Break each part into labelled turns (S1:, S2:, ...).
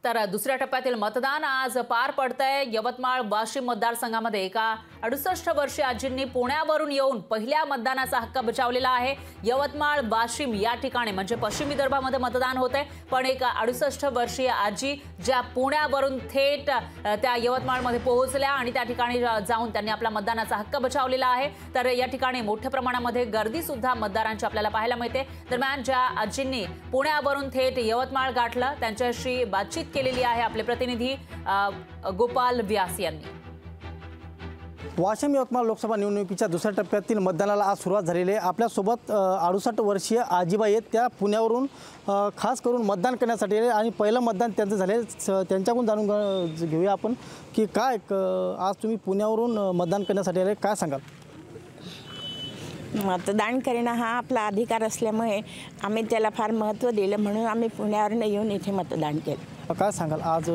S1: तर दुसऱ्या टप्प्यातील मतदान आज पार पडतंय। यवतमाळ वाशिम मतदारसंघामध्ये एका 68 वर्षीय आजींनी पुण्यावरून येऊन पहिल्या मतदानाचा हक्क बजावलेला आहे। यवतमाळ वाशिम या ठिकाणी म्हणजे पश्चिम विदर्भामध्ये मतदान होतंय, पण एक 68 वर्षीय आजी ज्या पुण्यावरून थेट त्या यवतमाळमध्ये पोहोचल्या आणि त्या ठिकाणी जाऊन त्यांनी आपला मतदानाचा हक्क बजावलेला आहे। तर या ठिकाणी मोठ्या प्रमाणामध्ये गर्दी सुद्धा मतदारांची आपल्याला पाहायला मिळते। दरम्यान ज्या आजींनी पुण्यावरून थेट यवतमाळ गाठलं त्यांच्याशी बातचीत केलेली आहे आपले प्रतिनिधी गोपाल व्यास यांनी।
S2: वाशिम यवतमाळ लोकसभा निवडणुकीच्या दुसऱ्या टप्प्यातील मतदानाला आज सुरुवात झालेली आहे। आपल्या सोबत 68 वर्षीय आजीबाई आहेत, त्या पुण्यावरून खास करून मतदान करण्यासाठी आले आणि पहिलं मतदान त्यांचं झाले। त्यांच्याकडून जाणून घेऊया आपण की काय आज तुम्ही पुण्यावरून मतदान करण्यासाठी आले, काय सांगाल?
S3: मतदान करणं हा आपला अधिकार असल्यामुळे आम्ही त्याला फार महत्त्व दिलं, म्हणून आम्ही पुण्यावरून येऊन इथे मतदान केलं।
S2: काय सांगाल? आज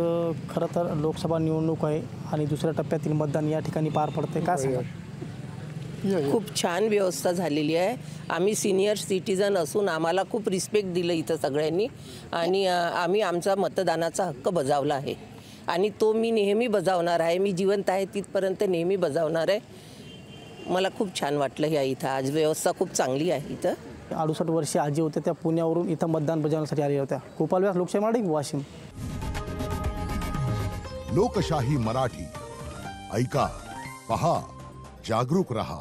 S2: खरं तर लोकसभा निवडणूक आहे आणि दुसऱ्या टप्प्यातील मतदान या ठिकाणी पार पडते, काय सांगाल?
S4: खूप छान व्यवस्था झालेली आहे। आम्ही सिनियर सिटीजन असून आम्हाला खूप रिस्पेक्ट दिलं इथं सगळ्यांनी आणि आम्ही आमचा मतदानाचा हक्क बजावला आहे आणि तो मी नेहमी बजावणार आहे। मी जिवंत आहे तिथपर्यंत नेहमी बजावणार आहे। मला खूप छान वाटलं या इथं आज व्यवस्था खूप चांगली आहे। इथं
S2: 68 वर्षीय आजी होत्या, त्या पुण्यावरून इथं मतदान बजावण्यासाठी आल्या होत्या। गोपाल व्यास, लोकशाही मराठी, वाशिम।
S5: लोकशाही मराठी, ऐका, पहा, जागरूक रहा।